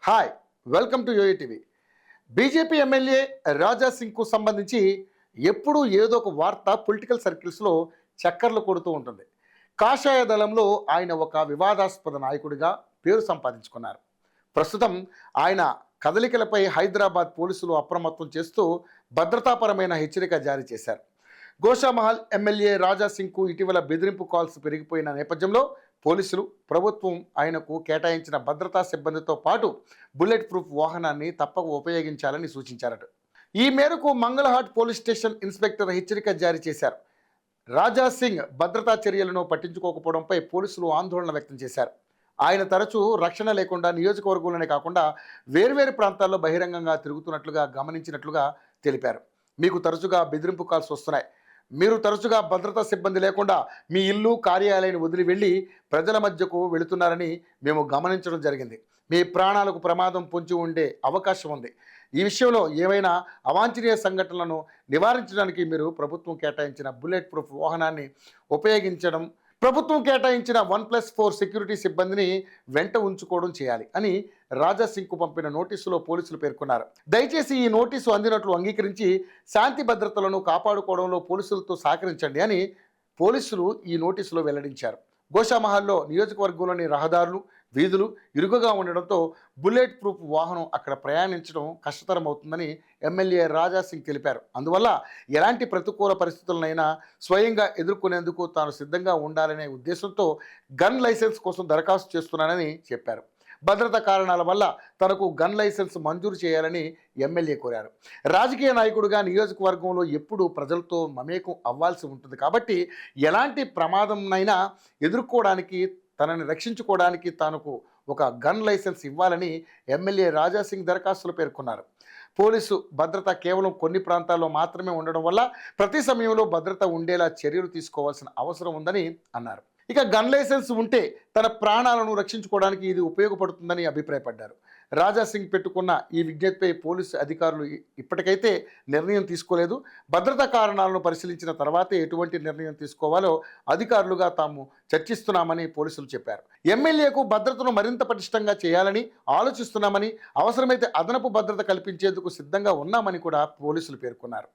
Hi, welcome to YoYo TV. BJP MLA Raja సింగ్కు సంబంధించి ఎప్పుడూ ఏదో ఒక వార్త పొలిటికల్ సర్కిల్స్లో చక్కర్లు కొడుతూ ఉంటుంది. కాషాయ దళంలో ఆయన ఒక వివాదాస్పద నాయకుడిగా పేరు సంపాదించుకున్నారు. ప్రస్తుతం ఆయన కదలికలపై హైదరాబాద్ పోలీసులు అప్రమత్తం చేస్తూ భద్రతాపరమైన హెచ్చరిక జారీ చేశారు. గోషామహల్ ఎమ్మెల్యే రాజా సింగ్కు ఇటీవల బెదిరింపు కాల్స్ పెరిగిపోయిన నేపథ్యంలో పోలీసులు ప్రభుత్వం ఆయనకు కేటాయించిన భద్రతా సిబ్బందితో పాటు బుల్లెట్ ప్రూఫ్ వాహనాన్ని తప్పక ఉపయోగించాలని సూచించారట. ఈ మేరకు మంగళహాట్ పోలీస్ స్టేషన్ ఇన్స్పెక్టర్ హెచ్చరిక జారీ చేశారు. రాజా సింగ్ భద్రతా చర్యలను పట్టించుకోకపోవడంపై పోలీసులు ఆందోళన వ్యక్తం చేశారు. ఆయన తరచూ రక్షణ లేకుండా నియోజకవర్గంలోనే కాకుండా వేర్వేరు ప్రాంతాల్లో బహిరంగంగా తిరుగుతున్నట్లుగా గమనించినట్లుగా తెలిపారు. మీకు తరచుగా బెదిరింపు కాల్స్ వస్తున్నాయి, మీరు తరచుగా భద్రతా సిబ్బంది లేకుండా మీ ఇల్లు కార్యాలయాన్ని వదిలి వెళ్ళి ప్రజల మధ్యకు వెళుతున్నారని మేము గమనించడం జరిగింది. మీ ప్రాణాలకు ప్రమాదం పొంచి ఉండే అవకాశం ఉంది. ఈ విషయంలో ఏవైనా అవాంఛనీయ సంఘటనలను నివారించడానికి మీరు ప్రభుత్వం కేటాయించిన బుల్లెట్ ప్రూఫ్ వాహనాన్ని ఉపయోగించడం, ప్రభుత్వం కేటాయించిన 1+4 సెక్యూరిటీ సిబ్బందిని వెంట ఉంచుకోవడం చేయాలి అని రాజా సింగ్కు పంపిన నోటీసులో పోలీసులు పేర్కొన్నారు. దయచేసి ఈ నోటీసు అందినట్లు అంగీకరించి శాంతి భద్రతలను కాపాడుకోవడంలో పోలీసులతో సహకరించండి అని పోలీసులు ఈ నోటీసులో వెల్లడించారు. గోషామహల్లో నియోజకవర్గంలోని రహదారులు, వీధులు ఇరుకుగా ఉండడంతో బుల్లెట్ ప్రూఫ్ వాహనం అక్కడ ప్రయాణించడం కష్టతరం అవుతుందని ఎమ్మెల్యే రాజా సింగ్ తెలిపారు. అందువల్ల ఎలాంటి ప్రతికూల పరిస్థితులనైనా స్వయంగా ఎదుర్కొనేందుకు తాను సిద్ధంగా ఉండాలనే ఉద్దేశంతో గన్ లైసెన్స్ కోసం దరఖాస్తు చేస్తున్నానని చెప్పారు. భద్రతా కారణాల వల్ల తనకు గన్ లైసెన్స్ మంజూరు చేయాలని ఎమ్మెల్యే కోరారు. రాజకీయ నాయకుడిగా నియోజకవర్గంలో ఎప్పుడూ ప్రజలతో మమేకం అవ్వాల్సి ఉంటుంది కాబట్టి ఎలాంటి ప్రమాదంనైనా ఎదుర్కోవడానికి, తనని రక్షించుకోవడానికి తనకు ఒక గన్ లైసెన్స్ ఇవ్వాలని ఎమ్మెల్యే రాజా సింగ్ దరఖాస్తులో పేర్కొన్నారు. పోలీసు భద్రత కేవలం కొన్ని ప్రాంతాల్లో మాత్రమే ఉండడం వల్ల ప్రతి సమయంలో భద్రత ఉండేలా చర్యలు తీసుకోవాల్సిన అవసరం ఉందని అన్నారు. ఇక గన్ లైసెన్స్ ఉంటే తన ప్రాణాలను రక్షించుకోవడానికి ఇది ఉపయోగపడుతుందని అభిప్రాయపడ్డారు. రాజా సింగ్ పెట్టుకున్న ఈ విజ్ఞప్తిపై పోలీసు అధికారులు ఇప్పటికైతే నిర్ణయం తీసుకోలేదు. భద్రతా కారణాలను పరిశీలించిన తర్వాతే ఎటువంటి నిర్ణయం తీసుకోవాలో అధికారులుగా తాము చర్చిస్తున్నామని పోలీసులు చెప్పారు. ఎమ్మెల్యేకు భద్రతను మరింత పటిష్టంగా చేయాలని ఆలోచిస్తున్నామని, అవసరమైతే అదనపు భద్రత కల్పించేందుకు సిద్ధంగా ఉన్నామని కూడా పోలీసులు పేర్కొన్నారు.